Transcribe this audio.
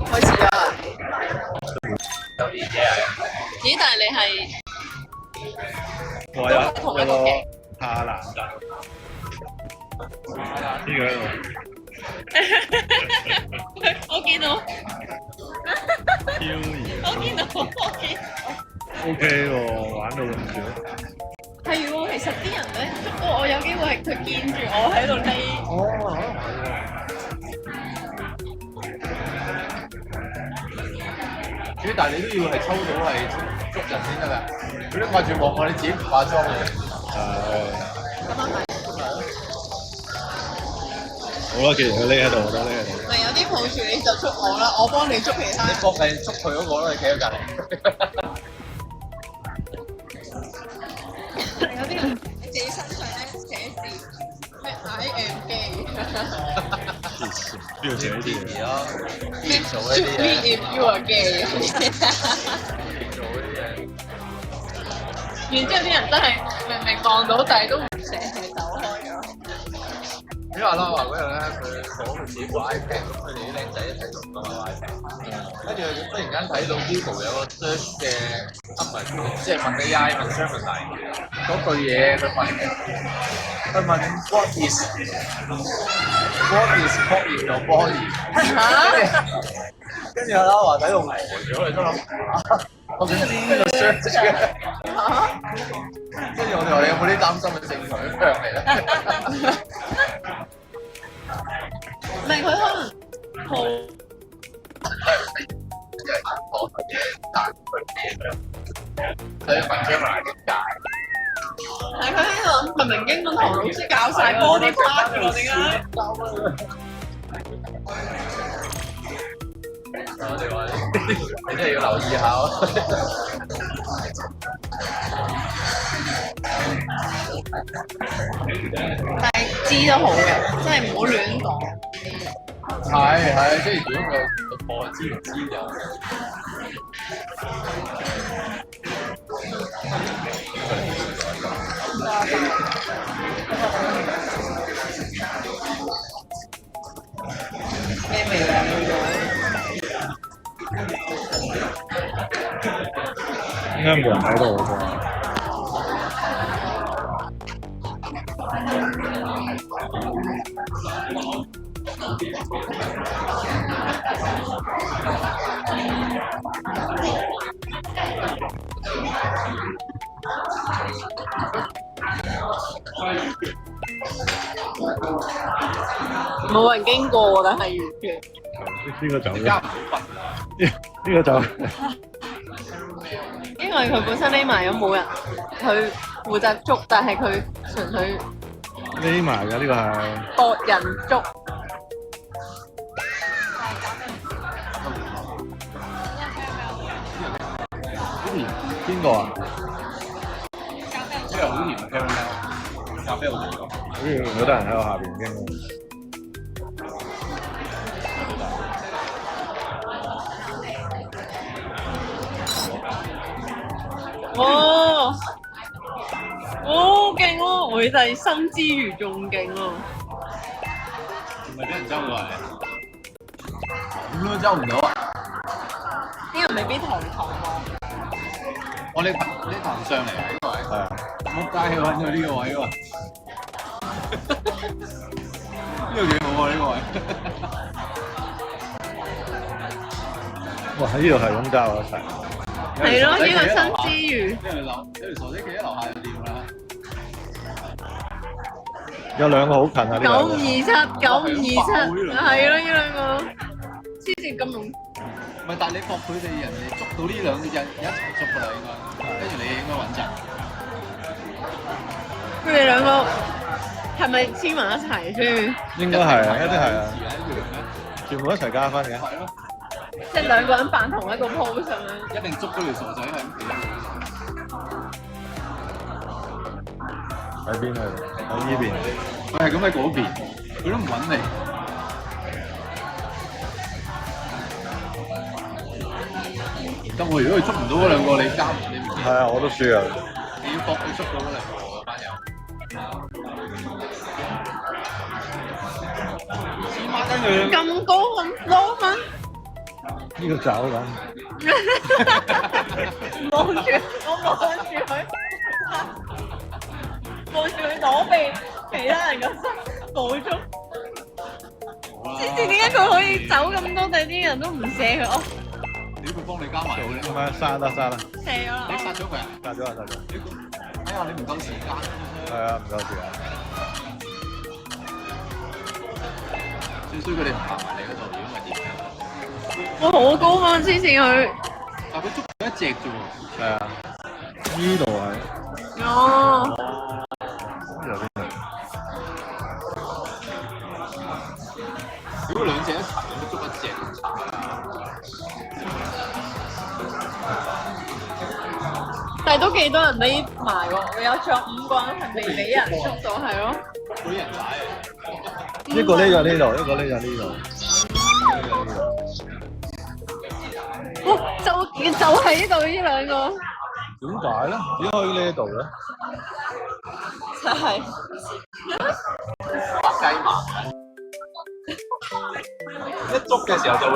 開始啦！咦？但係你係我有同一個嘅。下欄㗎，呢個喺度。我見到，飄移我見到。 OK 喎，玩到咁少。係喎，其實啲人咧捉到我有機會係佢見住我喺度匿。哦，主要但係你都要係抽到係捉人先得㗎，佢都掛住望我，你自己唔化妝嘅。係。咁啊係。好啦，既然佢匿喺度，我得匿喺度。咪有啲抱住你就捉我啦，我幫你捉其他。你搏命捉佢嗰個咯，你企喺隔離。有啲人你自己身上咧寫字係 I am gay。邊度寫呢啲嘢？咯，咩做呢啲 ？Shoot me 嘢。 if you are gay。做呢啲嘢。然之後啲人真係明明望到，但係都唔捨係走開咗。因為阿拉話嗰日咧，佢講佢自己部 iPad，咁佢哋啲僆仔一齊用㗎嘛 iPad。跟住忽然間睇到 Google 有個 search 嘅 summary， 即係問 AI 問 Gemini 嗰句嘢，佢問 What is hot in your body？ 跟住阿拉話睇到呆咗，我哋都諗我想呢個 search 嘅。跟住我哋話你有冇啲擔心嘅症狀向嚟咧？唔係佢可能好，所以問 Gemini 點解？係佢喺度諗明明英文堂老師教晒 body part 嘅喎，點解？我哋話你真係要留意下喎。但係知都好嘅，真係唔好亂講。係，即係如果個課知唔知就咩味啊？應該冇人喺度喎。冇人經過，但係完全。呢個走加唔到呢個走。因為佢本身匿埋咗冇人，佢負責捉，但係佢純粹匿埋嘅呢個係。博人捉。邊個啊？呢個好甜嘅 caramel，咖啡好甜㗎。好似好多人喺我下邊傾。哦，好勁喎！我哋生之魚仲勁喎。唔係俾人周過嚟，咁都周唔到啊！呢個未必同堂喎。我呢堂上嚟啊，呢個位係啊。冇街揾到呢個位喎，呢個幾好啊！呢個位，哇！喺呢度係咁交啊！一齊。係咯，呢個生之魚。有條傻仔企喺樓下就掂啦。有兩個好近啊！呢兩個。 957，係咯，呢兩個黐線咁容易。唔係，但係你搏佢哋人哋捉到呢兩隻人一齊捉㗎啦，應該。跟住你應該穩陣。佢哋兩個係咪黐埋一齊先？應該係啊，一定係啊，一樣咧，全部一齊加分嘅。係咯，即係兩個人扮同一個 pose 咁樣。一定捉嗰條傻仔喺企喺邊啊？喺呢邊。佢係咁喺嗰邊，佢都唔揾你。得喎，如果佢捉唔到嗰兩個，你加唔你唔知。係啊，我都輸啊。你要搏佢捉到嗰兩個班友。黐孖筋佢。咁高咁多分？呢個走咁。望住我望住佢，望住佢躲避其他人嘅步蹤。之前點解佢可以走咁多，但係啲人都唔射佢？哦，屌佢幫你加埋佢，咁樣殺啦。射咗啦！你殺咗佢啊？殺咗。哎呀，你唔夠時間。係啊，唔夠時間。最衰佢哋唔行埋你嗰度，如果唔係點啊？我好高分之前佢。但佢捉咗一隻啫喎。係啊，呢度係。哦。呢度邊度？如果兩隻一齊咁捉一隻咁慘。但係都幾多人匿埋喎，我有仲有5個人係未俾人捉到，係咯。俾人踩啊！一個匿咗呢度，一個匿咗呢度。哇！就喺呢度呢兩個。點解咧？點可以呢度咧？就係。白雞麻。一捉嘅時候就會。